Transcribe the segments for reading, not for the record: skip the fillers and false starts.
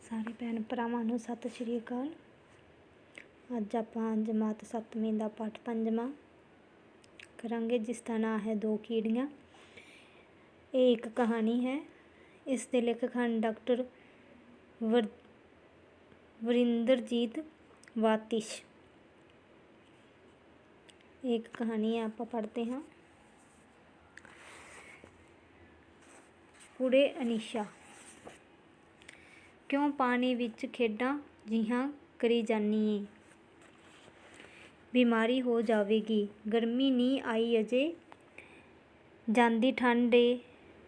ਸਾਰੇ ਭੈਣ ਭਰਾਵਾਂ ਨੂੰ ਸਤਿ ਸ਼੍ਰੀ ਅਕਾਲ। ਅੱਜ ਆਪਾਂ ਜਮਾਤ 7ਵੀਂ ਦਾ ਪਾਠ 5ਵਾਂ ਕਰਾਂਗੇ, ਜਿਸ ਦਾ ਨਾਂ ਹੈ ਦੋ ਕੀੜੀਆਂ। ਇਹ ਇੱਕ ਕਹਾਣੀ ਹੈ। ਇਸ ਦੇ ਲੇਖਕ ਹਨ ਡਾਕਟਰ ਵਰਿੰਦਰਜੀਤ ਵਾਤਿਸ਼। एक कहानी है, आप पढ़ते हैं। कुड़े अनीशा, क्यों पानी विच खेडां जिहां करी जानी है? बीमारी हो जावेगी। गर्मी नहीं आई अजे, जांदी ठंड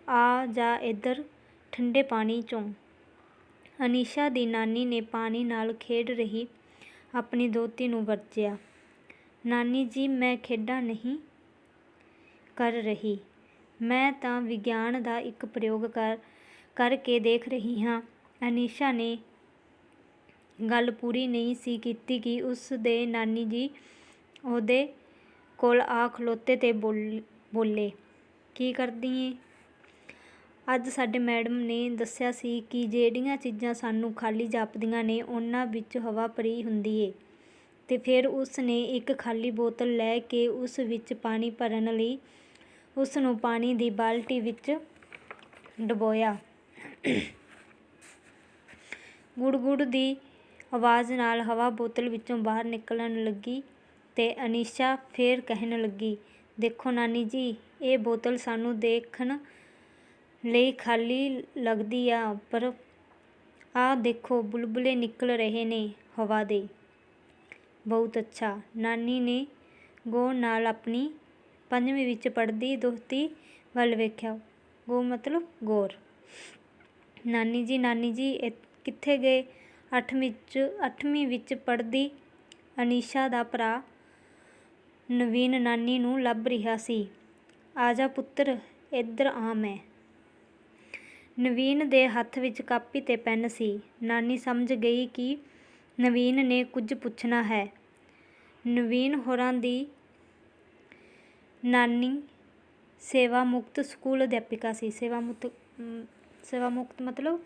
आ जा इधर ठंडे पानी चों। अनीशा दी नानी ने पानी नाल खेड रही अपनी दोती नूं वरजिया। नानी जी, मैं खेडां नहीं कर रही, मैं तां विग्यान दा एक प्रयोग करके देख रही हाँ। अनीशा ने गल पूरी नहीं सी कीती कि उस दे नानी जी ਉਹਦੇ ਕੋਲ ਆ ਖਲੋਤੇ ਤੇ ਬੋਲੇ, ਕੀ ਕਰਦੀ ਏ? ਅੱਜ ਸਾਡੇ ਮੈਡਮ ਨੇ ਦੱਸਿਆ ਸੀ ਕਿ ਜਿਹੜੀਆਂ ਚੀਜ਼ਾਂ ਸਾਨੂੰ ਖਾਲੀ ਜਾਪਦੀਆਂ ਨੇ ਉਹਨਾਂ ਵਿੱਚ ਹਵਾ ਭਰੀ ਹੁੰਦੀ ਏ। ਤੇ ਫਿਰ ਉਸ ਨੇ ਇੱਕ ਖਾਲੀ ਬੋਤਲ ਲੈ ਕੇ ਉਸ ਵਿੱਚ ਪਾਣੀ ਭਰਨ ਲਈ ਉਸ ਨੂੰ ਪਾਣੀ ਦੀ ਬਾਲਟੀ ਵਿੱਚ ਡੁਬੋਇਆ। ਗੁੜ-ਗੁੜ ਦੀ ਆਵਾਜ਼ ਨਾਲ ਹਵਾ ਬੋਤਲ ਵਿੱਚੋਂ ਬਾਹਰ ਨਿਕਲਣ ਲੱਗੀ ਤੇ ਅਨੀਸ਼ਾ ਫੇਰ ਕਹਿਣ ਲੱਗੀ, ਦੇਖੋ ਨਾਨੀ ਜੀ, ਇਹ ਬੋਤਲ ਸਾਨੂੰ ਦੇਖਣ ਲਈ ਖਾਲੀ ਲੱਗਦੀ ਆ, ਪਰ ਆਹ ਦੇਖੋ ਬੁਲਬੁਲੇ ਨਿਕਲ ਰਹੇ ਨੇ ਹਵਾ ਦੇ। ਬਹੁਤ ਅੱਛਾ। ਨਾਨੀ ਨੇ ਗੌਰ ਨਾਲ ਆਪਣੀ 5ਵੀਂ ਵਿੱਚ ਪੜ੍ਹਦੀ ਦੋਹਤੀ ਵੱਲ ਵੇਖਿਆ। ਗੌਰ ਮਤਲਬ ਗੌਰ। ਨਾਨੀ ਜੀ ਕਿੱਥੇ ਗਏ? 8ਵੀਂ ਵਿੱਚ ਪੜ੍ਹਦੀ ਅਨੀਸ਼ਾ ਦਾ ਭਰਾ ਨਵੀਨ ਨਾਨੀ ਨੂੰ ਲੱਭ ਰਿਹਾ ਸੀ। ਆ ਜਾ ਪੁੱਤਰ, ਇੱਧਰ ਆ। ਮੈਂ। ਨਵੀਨ ਦੇ ਹੱਥ ਵਿੱਚ ਕਾਪੀ ਤੇ ਪੈਨ ਸੀ। ਨਾਨੀ ਸਮਝ ਗਈ ਕਿ ਨਵੀਨ ਨੇ ਕੁਝ ਪੁੱਛਣਾ ਹੈ। ਨਵੀਨ ਹੋਰਾਂ ਦੀ ਨਾਨੀ ਸੇਵਾ ਮੁਕਤ ਸਕੂਲ ਅਧਿਆਪਿਕਾ ਸੀ। ਸੇਵਾ ਮੁਕਤ ਮਤਲਬ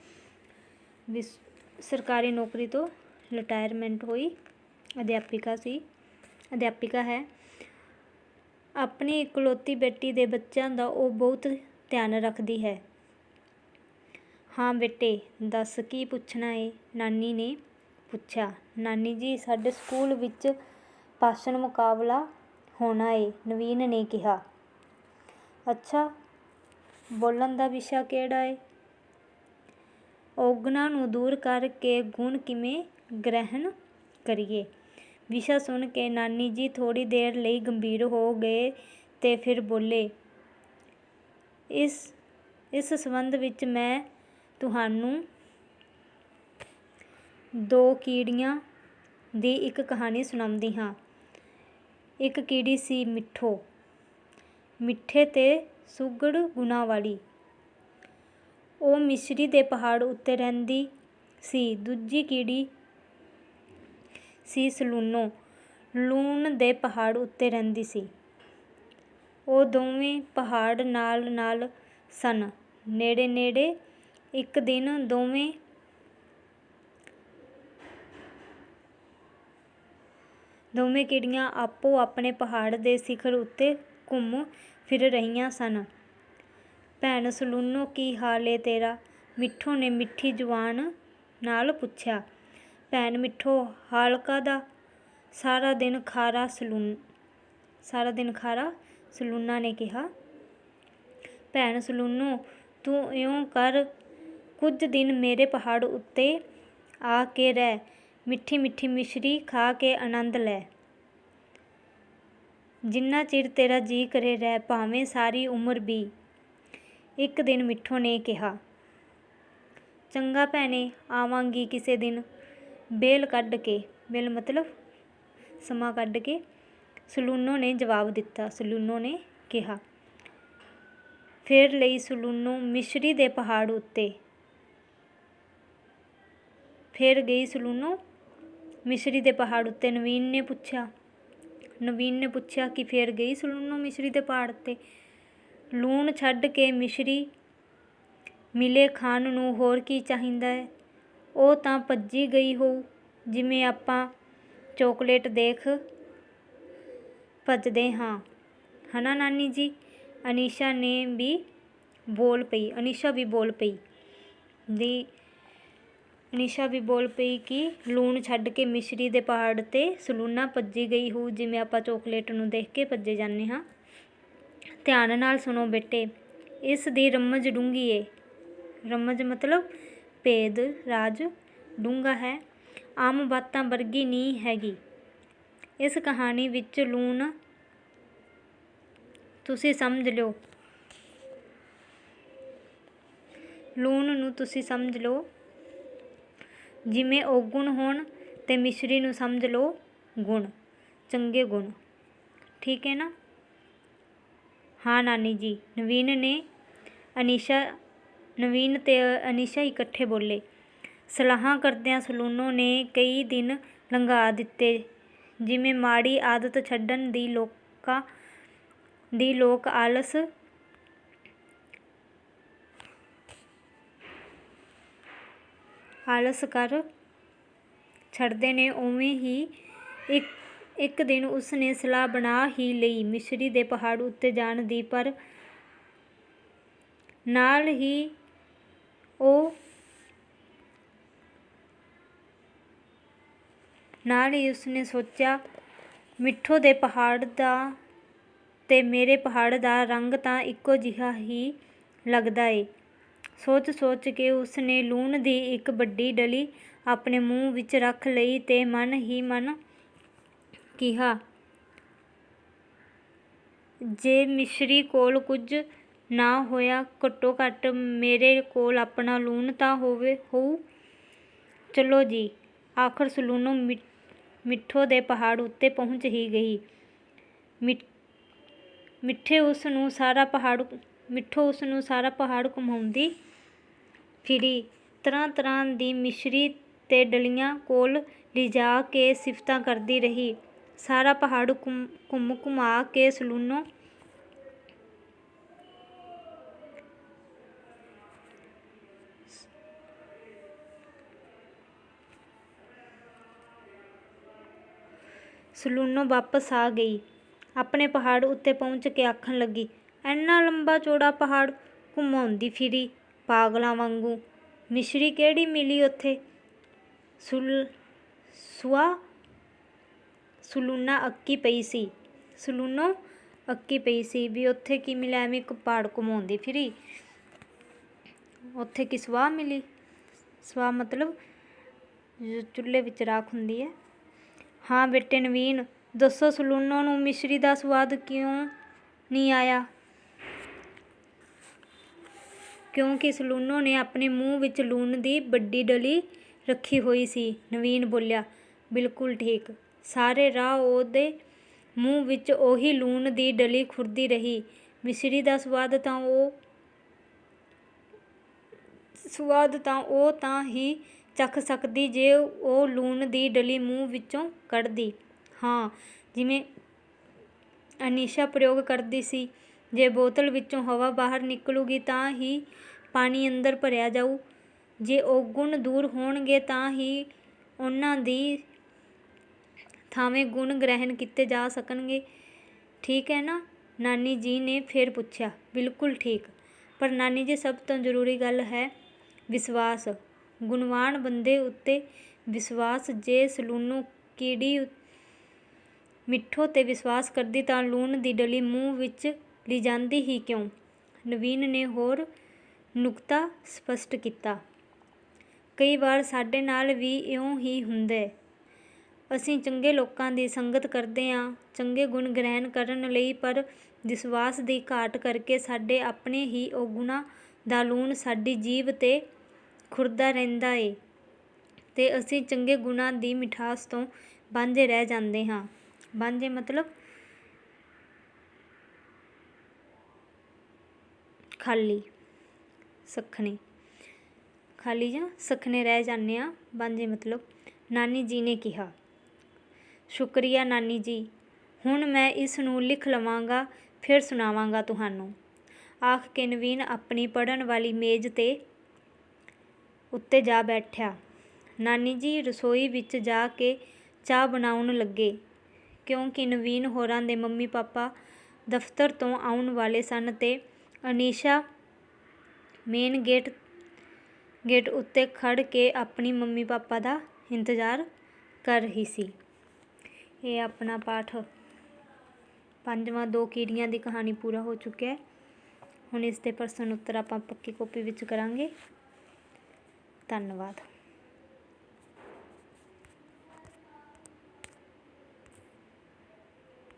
ਸਰਕਾਰੀ ਨੌਕਰੀ ਤੋਂ ਰਿਟਾਇਰਮੈਂਟ ਹੋਈ ਅਧਿਆਪਿਕਾ ਹੈ। ਆਪਣੀ ਇਕਲੌਤੀ ਬੇਟੀ ਦੇ ਬੱਚਿਆਂ ਦਾ ਉਹ ਬਹੁਤ ਧਿਆਨ ਰੱਖਦੀ ਹੈ। ਹਾਂ ਬੇਟੇ, ਦੱਸ ਕੀ ਪੁੱਛਣਾ ਏ? ਨਾਨੀ ਨੇ ਪੁੱਛਿਆ। ਨਾਨੀ ਜੀ, ਸਾਡੇ ਸਕੂਲ ਵਿੱਚ ਭਾਸ਼ਣ ਮੁਕਾਬਲਾ ਹੋਣਾ ਏ, ਨਵੀਨ ਨੇ ਕਿਹਾ। ਅੱਛਾ, ਬੋਲਣ ਦਾ ਵਿਸ਼ਾ ਕਿਹੜਾ ਏ? ਔਗੁਣਾਂ ਨੂੰ ਦੂਰ ਕਰਕੇ ਗੁਣ ਕਿਵੇਂ ਗ੍ਰਹਿਣ ਕਰੀਏ। ਵਿਸ਼ਾ ਸੁਣ ਕੇ ਨਾਨੀ ਜੀ ਥੋੜ੍ਹੀ ਦੇਰ ਲਈ ਗੰਭੀਰ ਹੋ ਗਏ ਤੇ ਫਿਰ ਬੋਲੇ, ਇਸ ਸੰਬੰਧ ਵਿੱਚ ਮੈਂ ਤੁਹਾਨੂੰ ਦੋ ਕੀੜੀਆਂ ਦੀ ਇੱਕ ਕਹਾਣੀ ਸੁਣਾਉਂਦੀ ਹਾਂ। ਇੱਕ ਕੀੜੀ ਸੀ ਮਿੱਠੇ ਤੇ ਸੁਘੜ ਗੁਣਾਂ ਵਾਲੀ। ਉਹ ਮਿਸਰੀ ਦੇ ਪਹਾੜ ਉੱਤੇ ਰਹਿੰਦੀ ਸੀ। ਦੂਜੀ ਕੀੜੀ ਸੀ ਸਲੂਣੋ, ਲੂਣ ਦੇ ਪਹਾੜ ਉੱਤੇ ਰਹਿੰਦੀ ਸੀ। ਉਹ ਦੋਵੇਂ ਪਹਾੜ ਨਾਲ ਸਨ, ਨੇੜੇ-ਨੇੜੇ। ਇੱਕ ਦਿਨ ਦੋਵੇਂ ਕੀੜੀਆਂ ਆਪੋ ਆਪਣੇ ਪਹਾੜ ਦੇ ਸਿਖਰ ਉੱਤੇ ਘੁੰਮ ਫਿਰ ਰਹੀਆਂ ਸਨ। ਭੈਣ ਸਲੂਣੋ, ਕੀ ਹਾਲ ਏ ਤੇਰਾ? ਮਿੱਠੋ ਨੇ ਮਿੱਠੀ ਜ਼ੁਬਾਨ ਨਾਲ ਪੁੱਛਿਆ। ਭੈਣ ਮਿੱਠੋ, ਹਾਲ ਕਾਹਦਾ? ਸਾਰਾ ਦਿਨ ਖਾਰਾ, ਸਲੂਣਾ ਨੇ ਕਿਹਾ। ਭੈਣ ਸਲੂਣੋ, ਤੂੰ ਇਉਂ ਕਰ, ਕੁਝ ਦਿਨ ਮੇਰੇ ਪਹਾੜ ਉੱਤੇ ਆ ਕੇ ਰਹਿ, ਮਿੱਠੀ ਮਿਸਰੀ ਖਾ ਕੇ ਆਨੰਦ ਲੈ। ਜਿੰਨਾ ਚਿਰ ਤੇਰਾ ਜੀਅ ਕਰੇ ਰਹਿ, ਭਾਵੇਂ ਸਾਰੀ ਉਮਰ ਵੀ। ਇੱਕ ਦਿਨ ਮਿੱਠੋ ਨੇ ਕਿਹਾ। ਚੰਗਾ ਭੈਣੇ, ਆਵਾਂਗੀ ਕਿਸੇ ਦਿਨ ਵਿਹਲ ਮਤਲਬ ਸਮਾਂ ਕੱਢ ਕੇ, ਸਲੂਣੋ ਨੇ ਜਵਾਬ ਦਿੱਤਾ। ਸਲੂਣੋ ਨੇ ਕਿਹਾ। ਫਿਰ ਲਈ ਸਲੂਣੋ ਮਿਸਰੀ ਦੇ ਪਹਾੜ ਉੱਤੇ। ਫਿਰ ਗਈ ਸਲੂਣੋ ਮਿਸਰੀ ਦੇ ਪਹਾੜ ਉੱਤੇ। ਨਵੀਨ ਨੇ ਪੁੱਛਿਆ ਕਿ ਫਿਰ ਗਈ ਸਲੂਣੋ ਮਿਸਰੀ ਦੇ ਪਹਾੜ ਉੱਤੇ? ਲੂਣ ਛੱਡ ਕੇ ਮਿਸਰੀ ਮਿਲੇ ਖਾਣ ਨੂੰ, ਹੋਰ ਕੀ ਚਾਹੀਦਾ ਹੈ? ਉਹ ਤਾਂ ਭੱਜੀ ਗਈ ਹੋਊ, ਜਿਵੇਂ ਆਪਾਂ ਚੋਕਲੇਟ ਦੇਖ ਭੱਜਦੇ ਹਾਂ, ਹਨਾ ਨਾਨੀ ਜੀ। ਅਨੀਸ਼ਾ ਵੀ ਬੋਲ ਪਈ ਕਿ ਲੂਣ ਛੱਡ ਕੇ ਮਿਸ਼ਰੀ ਦੇ ਪਹਾੜ 'ਤੇ ਸਲੂਨਾ ਭੱਜੀ ਗਈ ਹੋਊ, ਜਿਵੇਂ ਆਪਾਂ ਚੋਕਲੇਟ ਨੂੰ ਦੇਖ ਕੇ ਭੱਜੇ ਜਾਂਦੇ ਹਾਂ। ਧਿਆਨ ਨਾਲ ਸੁਣੋ ਬੇਟੇ, ਇਸ ਦੀ ਰਮਜ ਡੂੰਘੀ ਏ। ਰਮਜ ਮਤਲਬ ਭੇਦ, ਰਾਜ ਡੂੰਘਾ ਹੈ, ਆਮ ਬਾਤਾਂ ਵਰਗੀ ਨਹੀਂ ਹੈਗੀ। ਇਸ ਕਹਾਣੀ ਵਿੱਚ ਲੂਣ ਤੁਸੀਂ ਸਮਝ ਲਿਓ, ਲੂਣ ਨੂੰ ਤੁਸੀਂ ਸਮਝ ਲਓ ਜਿਵੇਂ ਔਗੁਣ ਹੋਣ, ਤੇ ਮਿਸ਼ਰੀ ਨੂੰ ਸਮਝ ਲਓ ਗੁਣ, ਚੰਗੇ ਗੁਣ। ਠੀਕ ਹੈ ਨਾ? ਹਾਂ ਨਾਨੀ ਜੀ। ਨਵੀਨ ਤੇ ਅਨੀਸ਼ਾ ਇਕੱਠੇ ਬੋਲੇ। ਸਲਾਹਾਂ ਕਰਦਿਆਂ ਸਲੂਨੋ ਨੇ ਕਈ ਦਿਨ ਲੰਘਾ ਦਿੱਤੇ। ਜਿਵੇਂ ਮਾੜੀ ਆਦਤ ਛੱਡਣ ਦੀ ਲੋਕ ਆਲਸ ਕਰ ਛੱਡਦੇ ਨੇ, ਉਵੇਂ ਹੀ ਇੱਕ ਦਿਨ ਉਸਨੇ ਸਲਾਹ ਬਣਾ ਹੀ ਲਈ ਮਿਸ਼ਰੀ ਦੇ ਪਹਾੜ ਉੱਤੇ ਜਾਣ ਦੀ, ਪਰ ਨਾਲ ਹੀ ਉਸਨੇ ਸੋਚਿਆ, ਮਿੱਠੋ ਦੇ ਪਹਾੜ ਦਾ ਤੇ ਮੇਰੇ ਪਹਾੜ ਦਾ ਰੰਗ ਤਾਂ ਇੱਕੋ ਜਿਹਾ ਹੀ ਲੱਗਦਾ ਏ। ਸੋਚ ਕੇ ਉਸਨੇ ਲੂਣ ਦੀ ਇੱਕ ਵੱਡੀ ਡਲੀ ਆਪਣੇ ਮੂੰਹ ਵਿੱਚ ਰੱਖ ਲਈ ਤੇ ਮਨ ਹੀ ਮਨ ਕਿਹਾ, ਜੇ ਮਿਸ਼ਰੀ ਕੋਲ ਕੁਝ ਨਾ ਹੋਇਆ, ਘੱਟੋ ਘੱਟ ਮੇਰੇ ਕੋਲ ਆਪਣਾ ਲੂਣ ਤਾਂ ਹੋਊ। ਚਲੋ ਜੀ। ਆਖਰ ਸਲੂਨੋ ਮਿੱਠੋ ਦੇ ਪਹਾੜ ਉੱਤੇ ਪਹੁੰਚ ਹੀ ਗਈ। ਮਿੱਠੋ ਉਸਨੂੰ ਸਾਰਾ ਪਹਾੜ ਘੁਮਾਉਂਦੀ ਫਿਰੀ, ਤਰ੍ਹਾਂ ਦੀ ਮਿਸ਼ਰੀ ਤੇ ਡਲੀਆਂ ਕੋਲ ਲਿਜਾ ਕੇ ਸਿਫਤਾਂ ਕਰਦੀ ਰਹੀ। ਸਾਰਾ ਪਹਾੜ ਘੁਮਾ ਕੇ ਸਲੂਨੋ ਵਾਪਸ ਆ ਗਈ। ਆਪਣੇ ਪਹਾੜ ਉੱਤੇ ਪਹੁੰਚ ਕੇ ਆਖਣ ਲੱਗੀ, ਐਨਾ ਲੰਬਾ ਚੌੜਾ ਪਹਾੜ ਘੁਮਾਉਂਦੀ ਫਿਰੀ ਪਾਗਲਾਂ ਵਾਂਗੂ। ਮਿਸ਼ਰੀ ਕਿਹੜੀ ਮਿਲੀ ਉੱਥੇ? ਸਲੂਨੋ ਅੱਕੀ ਪਈ ਸੀ ਵੀ ਉੱਥੇ ਕੀ ਮਿਲਿਆ, ਐਵੇਂ ਪਹਾੜ ਘੁਮਾਉਂਦੀ ਫਿਰੀ, ਉੱਥੇ ਕੀ ਸਵਾਹ ਮਿਲੀ? ਸਵਾਹ ਮਤਲਬ ਚੁੱਲ੍ਹੇ ਵਿੱਚ ਰਾਖ ਹੁੰਦੀ ਹੈ। ਹਾਂ ਬੇਟੇ ਨਵੀਨ, ਦੱਸੋ ਸਲੂਨੋ ਨੂੰ ਮਿਸ਼ਰੀ ਦਾ ਸਵਾਦ ਕਿਉਂ ਨਹੀਂ ਆਇਆ? ਕਿਉਂਕਿ ਸਲੂਨੋ ਨੇ ਆਪਣੇ ਮੂੰਹ ਵਿੱਚ ਲੂਣ ਦੀ ਵੱਡੀ ਡਲੀ ਰੱਖੀ ਹੋਈ ਸੀ। ਨਵੀਨ ਬੋਲਿਆ। ਬਿਲਕੁਲ ਠੀਕ। ਸਾਰੇ ਰਾਹ ਉਹਦੇ ਮੂੰਹ ਵਿੱਚ ਉਹੀ ਲੂਣ ਦੀ ਡਲੀ ਖੁਰਦੀ ਰਹੀ। ਮਿਸ਼ਰੀ ਦਾ ਸਵਾਦ ਤਾਂ ਉਹ ਤਾਂ ਹੀ ਚੱਖ ਸਕਦੀ ਜੇ ਉਹ ਲੂਣ ਦੀ ਡਲੀ ਮੂੰਹ ਵਿੱਚੋਂ ਕੱਢਦੀ। ਹਾਂ, ਜਿਵੇਂ ਅਨੀਸ਼ਾ ਪ੍ਰਯੋਗ ਕਰਦੀ ਸੀ, ਜੇ ਬੋਤਲ ਵਿੱਚੋਂ ਹਵਾ ਬਾਹਰ ਨਿਕਲੂਗੀ ਤਾਂ ਹੀ ਪਾਣੀ ਅੰਦਰ ਭਰਿਆ ਜਾਊ। ਜੇ ਔਗੁਣ ਦੂਰ ਹੋਣਗੇ ਤਾਂ ਹੀ ਉਹਨਾਂ ਦੀ ਥਾਵੇਂ ਗੁਣ ਗ੍ਰਹਿਣ ਕੀਤੇ ਜਾ ਸਕਣਗੇ। ਠੀਕ ਹੈ ਨਾ? ਨਾਨੀ ਜੀ ਨੇ ਫੇਰ ਪੁੱਛਿਆ। ਬਿਲਕੁਲ ਠੀਕ। ਪਰ ਨਾਨੀ ਜੀ, ਸਭ ਤੋਂ ਜ਼ਰੂਰੀ ਗੱਲ ਹੈ ਵਿਸ਼ਵਾਸ, ਗੁਣਵਾਨ ਬੰਦੇ ਉੱਤੇ ਵਿਸ਼ਵਾਸ। ਜੇ ਸਲੂਨੋ ਕੀੜੀ ਮਿੱਠੋ ਤੇ ਵਿਸ਼ਵਾਸ ਕਰਦੀ ਤਾਂ ਲੂਣ ਦੀ ਡਲੀ ਮੂੰਹ ਵਿੱਚ ਲਿਜਾਂਦੀ ਹੀ ਕਿਉਂ? ਨਵੀਨ ਨੇ ਹੋਰ ਨੁਕਤਾ ਸਪਸ਼ਟ ਕੀਤਾ। ਕਈ ਵਾਰ ਸਾਡੇ ਨਾਲ ਵੀ ਇਉਂ ਹੀ ਹੁੰਦੈ। ਅਸੀਂ ਚੰਗੇ ਲੋਕਾਂ ਦੀ ਸੰਗਤ ਕਰਦੇ ਆਂ ਚੰਗੇ ਗੁਣ ਗ੍ਰਹਿਣ ਕਰਨ ਲਈ, ਪਰ ਵਿਸ਼ਵਾਸ ਦੀ ਘਾਟ ਕਰਕੇ ਸਾਡੇ ਆਪਣੇ ਹੀ ਔਗੁਣਾਂ ਦਾ ਲੂਣ ਸਾਡੀ ਜੀਭ 'ਤੇ ਖੁਰਦਾ ਰਹਿੰਦਾ ਏ ਤੇ ਅਸੀਂ ਚੰਗੇ ਗੁਣਾਂ ਦੀ ਮਿਠਾਸ ਤੋਂ ਵਾਂਝੇ ਰਹਿ ਜਾਂਦੇ ਹਾਂ। ਵਾਂਝੇ ਮਤਲਬ ਖਾਲੀ ਜਾਂ ਸੱਖਣੇ ਰਹਿ ਜਾਂਦੇ ਹਾਂ। ਵਾਂਝੇ ਮਤਲਬ। ਨਾਨੀ ਜੀ ਨੇ ਕਿਹਾ। ਸ਼ੁਕਰੀਆ ਨਾਨੀ ਜੀ। ਹੁਣ ਮੈਂ ਇਸ ਨੂੰ ਲਿਖ ਲਵਾਂਗਾ, ਫਿਰ ਸੁਣਾਵਾਂਗਾ ਤੁਹਾਨੂੰ। ਆਖ ਕੇ ਨਵੀਨ ਆਪਣੀ ਪੜ੍ਹਨ ਵਾਲੀ ਮੇਜ਼ ਉੱਤੇ ਜਾ ਬੈਠਿਆ। ਨਾਨੀ ਜੀ ਰਸੋਈ ਵਿੱਚ ਜਾ ਕੇ ਚਾਹ ਬਣਾਉਣ ਲੱਗੇ, ਕਿਉਂਕਿ ਨਵੀਨ ਹੋਰਾਂ ਦੇ ਮੰਮੀ ਪਾਪਾ ਦਫ਼ਤਰ ਤੋਂ ਆਉਣ ਵਾਲੇ ਸਨ ਅਤੇ ਅਨੀਸ਼ਾ ਮੇਨ ਗੇਟ ਉੱਤੇ ਖੜ੍ਹ ਕੇ ਆਪਣੀ ਮੰਮੀ ਪਾਪਾ ਦਾ ਇੰਤਜ਼ਾਰ ਕਰ ਰਹੀ ਸੀ। ਇਹ ਆਪਣਾ ਪਾਠ 5ਵਾਂ 2 ਕੀੜੀਆਂ ਦੀ ਕਹਾਣੀ ਪੂਰਾ ਹੋ ਚੁੱਕਿਆ ਹੈ। ਹੁਣ ਇਸ ਦੇ ਪ੍ਰਸ਼ਨ ਉੱਤਰ ਆਪਾਂ ਪੱਕੀ ਕਾਪੀ ਵਿੱਚ ਕਰਾਂਗੇ। ਧੰਨਵਾਦ।